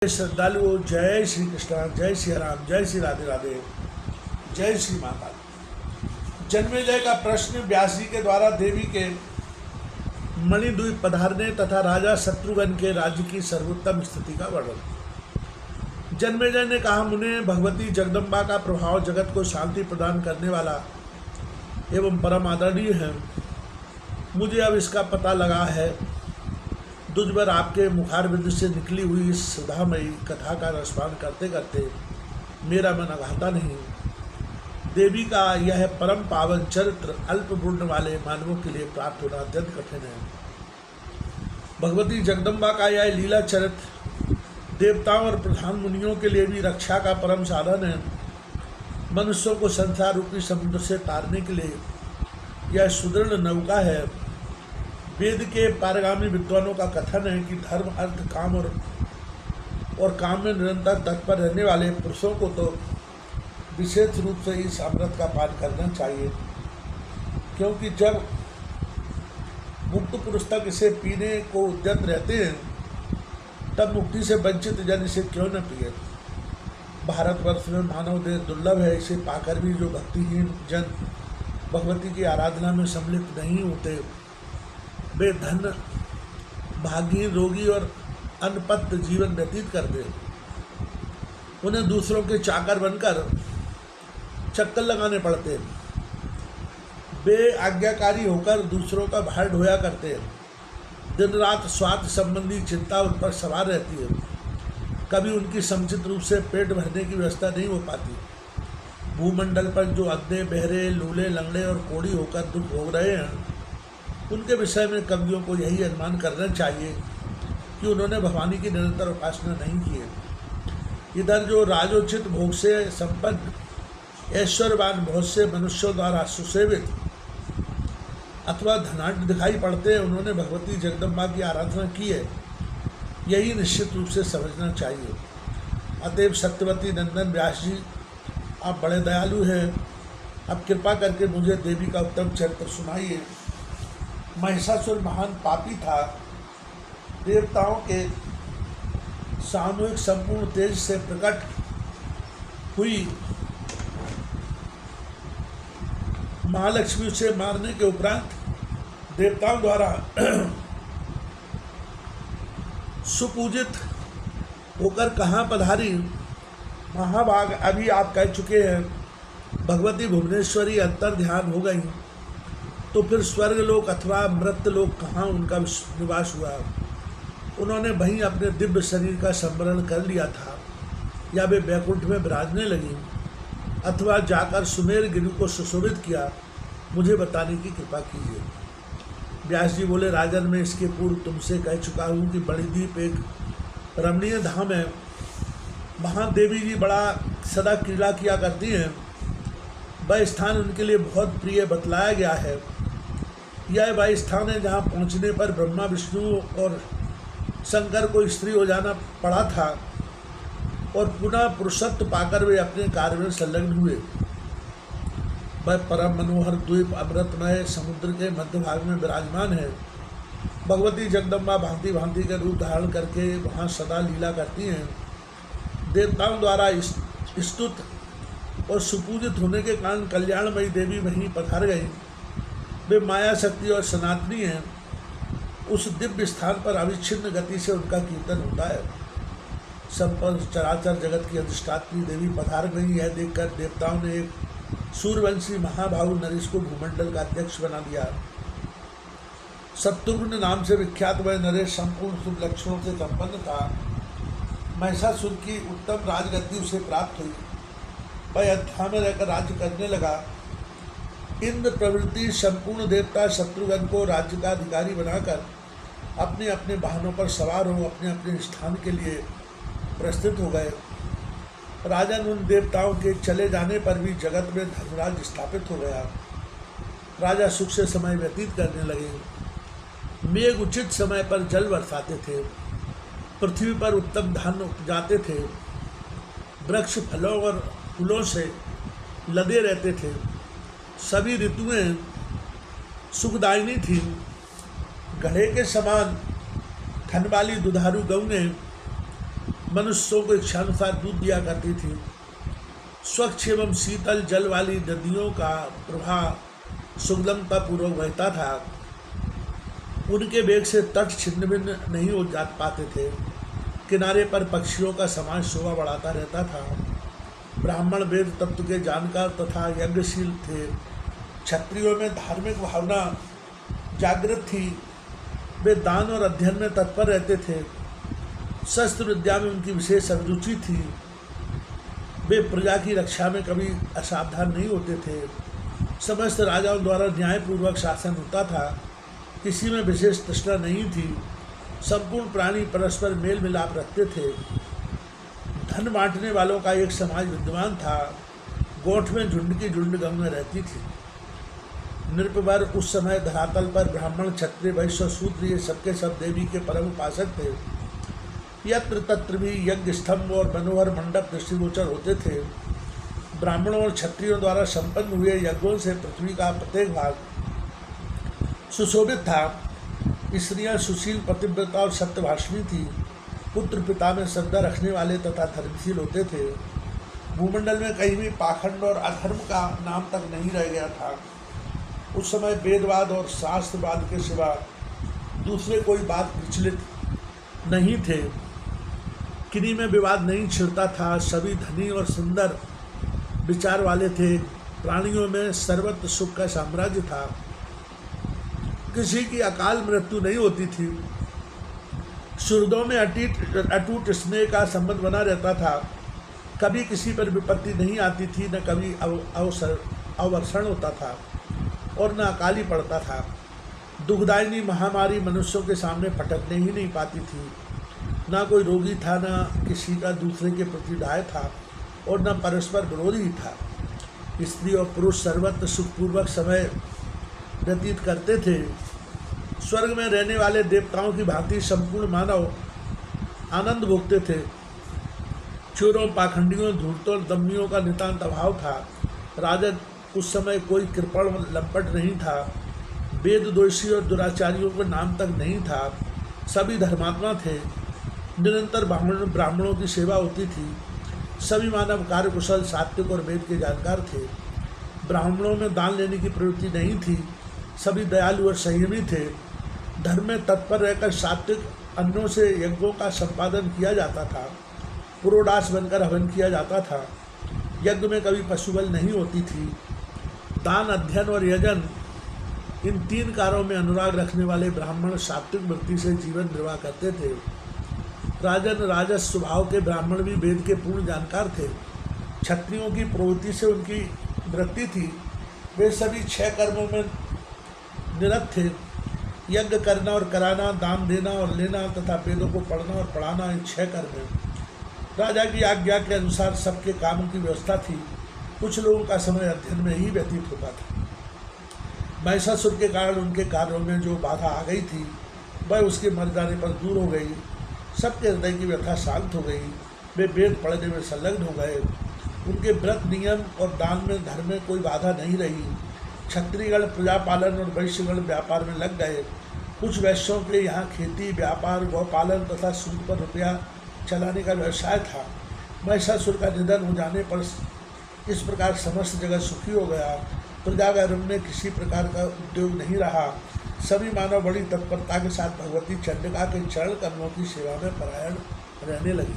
श्रद्धालुओं, जय श्री कृष्ण, जय श्री राम, जय श्री राधे राधे, जय श्री माता। जन्मेजय का प्रश्न व्यास जी के द्वारा देवी के मणिद्वीप पधारने तथा राजा शत्रुघ्न के राज्य की सर्वोत्तम स्थिति का वर्णन। जन्मेजय ने कहा, मुने, भगवती जगदम्बा का प्रभाव जगत को शांति प्रदान करने वाला एवं परम आदरणीय है। मुझे अब इसका पता लगा है। दुजबर आपके मुखारबिंद से निकली हुई इस सुधामयी कथा का रसपान करते करते मेरा मन अघाता नहीं। देवी का यह परम पावन चरित्र अल्प पुण्य वाले मानवों के लिए प्राप्त होना अत्यंत कठिन है। भगवती जगदम्बा का यह लीला चरित्र देवताओं और प्रधान मुनियों के लिए भी रक्षा का परम साधन है। मनुष्यों को संसार रूपी समुद्र से तारने के लिए यह सुदृढ़ नौका है। वेद के पारगामी विद्वानों का कथन है कि धर्म, अर्थ, काम और काम में निरंतर तत्पर रहने वाले पुरुषों को तो विशेष रूप से इस अमृत का पान करना चाहिए, क्योंकि जब मुक्त पुरुष तक इसे पीने को उद्यत रहते हैं तब मुक्ति से वंचित जन इसे क्यों न पिए। भारतवर्ष में मानव देह दुर्लभ है। इसे पाकर भी जो भक्तिहीन जन भगवती की आराधना में सम्मिलित नहीं होते वे धन भागीन, रोगी और अनपत्त जीवन व्यतीत करते। उन्हें दूसरों के चाकर बनकर चक्कर लगाने पड़ते। वे आज्ञाकारी होकर दूसरों का भार ढोया करते। दिन रात स्वार्थ संबंधी चिंता उन पर सवार रहती है। कभी उनकी समुचित रूप से पेट भरने की व्यवस्था नहीं हो पाती। भूमंडल पर जो अंधे, बहरे, लूले, लंगड़े और कोढ़ी होकर दुख भोग रहे हैं, उनके विषय में कवियों को यही अनुमान करना चाहिए कि उन्होंने भवानी की निरंतर उपासना नहीं की है। इधर जो राजोचित भोग से संपन्न ऐश्वर्यवान बहुत से मनुष्यों द्वारा सुसेवित अथवा धनाढ्य दिखाई पड़ते हैं, उन्होंने भगवती जगदम्बा की आराधना की है, यही निश्चित रूप से समझना चाहिए। अतएव सत्यवती नंदन व्यास जी, आप बड़े दयालु हैं। अब कृपा करके मुझे देवी का उत्तम चरित्र सुनाइए। महिषासुर महान पापी था। देवताओं के सामूहिक संपूर्ण तेज से प्रकट हुई महालक्ष्मी उसे मारने के उपरांत देवताओं द्वारा सुपूजित होकर कहाँ पधारी। महाभाग, अभी आप कह चुके हैं, भगवती भुवनेश्वरी अंतर ध्यान हो गई, तो फिर स्वर्गलोक अथवा मृत्यलोक कहाँ उनका निवास हुआ। उन्होंने वहीं अपने दिव्य शरीर का संवरण कर लिया था, या वे बैकुंठ में विराजने लगी अथवा जाकर सुमेर गिरि को सुशोभित किया, मुझे बताने की कृपा कीजिए। व्यास जी बोले, राजन, मैं इसके पूर्व तुमसे कह चुका हूँ कि बड़ीद्वीप एक रमणीय धाम है। वहाँ देवी जी बड़ा सदा क्रीड़ा किया करती हैं। वह स्थान उनके लिए बहुत प्रिय बतलाया गया है। यह वह स्थान है जहाँ पहुँचने पर ब्रह्मा, विष्णु और शंकर को स्त्री हो जाना पड़ा था और पुनः पुरुषत्व पाकर वे अपने कार्य में संलग्न हुए। वह परम मनोहर द्वीप अमृतमय समुद्र के मध्य भाग में विराजमान है। भगवती जगदम्बा भांति भांति के रूप धारण करके वहाँ सदा लीला करती हैं। देवताओं द्वारा स्तुत और सुपूजित होने के कारण कल्याणमयी देवी वहीं पधार गई। वे माया शक्ति और सनातनी हैं। उस दिव्य स्थान पर अविच्छिन्न गति से उनका कीर्तन होता है। संपन्न चराचर जगत की अधिष्ठात्री देवी पधार गई। यह देखकर देवताओं ने एक सूर्यवंशी महाबाहु नरेश को भूमंडल का अध्यक्ष बना दिया। शत्रुघ्न नाम से विख्यात वह नरेश संपूर्ण शुभ लक्षणों से संपन्न था। महिषासुर की उत्तम राजगद्दी उसे प्राप्त हुई। वह अयोध्या में रहकर राज्य करने लगा। इंद्र प्रवृत्ति संपूर्ण देवता शत्रुघ्न को राज्य का अधिकारी बनाकर अपने अपने वाहनों पर सवार हो अपने अपने स्थान के लिए प्रस्थित हो गए। राजन, उन देवताओं के चले जाने पर भी जगत में धर्मराज स्थापित हो गया। राजा सुख से समय व्यतीत करने लगे। मेघ उचित समय पर जल बरसाते थे। पृथ्वी पर उत्तम धान उपजाते थे। वृक्ष फलों और फूलों से लदे रहते थे। सभी ऋतुएं सुखदायिनी थीं। घड़े के समान थन वाली दुधारू गऊ ने मनुष्यों को इच्छानुसार दूध दिया करती थी। स्वच्छ एवं शीतल जल वाली नदियों का प्रवाह सुगमता पूर्वक बहता था। उनके वेग से तट छिन्न भिन्न नहीं हो जा पाते थे। किनारे पर पक्षियों का समाज शोभा बढ़ाता रहता था। ब्राह्मण वेद तत्व के जानकार तथा यज्ञशील थे। क्षत्रियों में धार्मिक भावना जागृत थी। वे दान और अध्ययन में तत्पर रहते थे। शस्त्र विद्या में उनकी विशेष अभिरुचि थी। वे प्रजा की रक्षा में कभी असावधान नहीं होते थे। समस्त राजाओं द्वारा न्यायपूर्वक शासन होता था। किसी में विशेष तृष्णा नहीं थी। संपूर्ण प्राणी परस्पर मेल मिलाप रखते थे। धन बांटने वालों का एक समाज विद्यमान था। गोठ में झुंड की झुंड गंग में रहती थी। नृपवर उस समय धरातल पर ब्राह्मण, क्षत्रिय, वैश्य, शूद्र ये सबके सब देवी के परम उपासक थे। यत्र तत्र भी यज्ञ स्तंभ और मनोहर मंडप दृष्टिगोचर होते थे। ब्राह्मणों और क्षत्रियों द्वारा संपन्न हुए यज्ञों से पृथ्वी का प्रत्येक भाग सुशोभित था। स्त्रियां सुशील, पतिव्रता और सत्यभाषिणी थी। पुत्र पिता में श्रद्धा रखने वाले तथा धर्मशील होते थे। भूमंडल में कहीं भी पाखंड और अधर्म का नाम तक नहीं रह गया था। उस समय वेदवाद और शास्त्रवाद के सिवा दूसरे कोई बात विचलित नहीं थे। किन्हीं में विवाद नहीं छिड़ता था। सभी धनी और सुंदर विचार वाले थे। प्राणियों में सर्वत्र सुख का साम्राज्य था। किसी की अकाल मृत्यु नहीं होती थी। सुहृदों में अटूट स्नेह का संबंध बना रहता था। कभी किसी पर विपत्ति नहीं आती थी, न कभी अवर्षण होता था और न अकाली पड़ता था। दुखदायिनी महामारी मनुष्यों के सामने फटकने ही नहीं पाती थी। ना कोई रोगी था, न किसी का दूसरे के प्रति दाय था और न परस्पर विरोधी था। स्त्री और पुरुष सर्वत्र सुखपूर्वक समय व्यतीत करते थे। स्वर्ग में रहने वाले देवताओं की भांति संपूर्ण मानव आनंद भोगते थे। चोरों, पाखंडियों, धूर्तों और दम्मियों का नितांत अभाव था। राजन उस समय कोई कृपण लंपट नहीं था। वेद दोषी और दुराचारियों का नाम तक नहीं था। सभी धर्मात्मा थे। निरंतर ब्राह्मणों की सेवा होती थी। सभी मानव कार्यकुशल, सात्विक और वेद के जानकार थे। ब्राह्मणों में दान लेने की प्रवृत्ति नहीं थी। सभी दयालु और संयमी थे। धर्म में तत्पर रहकर सात्विक अन्नों से यज्ञों का संपादन किया जाता था। पुरोडास बनकर हवन किया जाता था। यज्ञ में कभी पशुबल नहीं होती थी। दान, अध्ययन और यजन, इन तीन कार्यों में अनुराग रखने वाले ब्राह्मण सात्विक वृत्ति से जीवन निर्वाह करते थे। राजन राजस स्वभाव के ब्राह्मण भी वेद के पूर्ण जानकार थे। क्षत्रियों की प्रवृत्ति से उनकी वृत्ति थी। वे सभी 6 कर्मों में निरत थे। यज्ञ करना और कराना, दान देना और लेना तथा वेदों को पढ़ना और पढ़ाना, इन 6 कर्म। राजा की आज्ञा के अनुसार सबके कामों की व्यवस्था थी। कुछ लोगों का समय अध्ययन में ही व्यतीत होता था। महिषासुर के कारण उनके कार्यों में जो बाधा आ गई थी वह उसके मर जाने पर दूर हो गई। सबके हृदय की व्यथा शांत हो गई। वे वेद पढ़ने में संलग्न हो गए। उनके व्रत, नियम और दान में, धर्म में कोई बाधा नहीं रही। क्षत्रियगण प्रजा पालन और वैश्यगण व्यापार में लग गए। कुछ वैश्यों के यहाँ खेती, व्यापार, गौपालन तथा सूद पर रुपया चलाने का व्यवसाय था। महिषासुर का निधन हो जाने पर इस प्रकार समस्त जगत सुखी हो गया। प्रजागण में किसी प्रकार का उद्योग नहीं रहा। सभी मानव बड़ी तत्परता के साथ भगवती चंडिका के चरण कमलों की सेवा में परायण रहने लगे।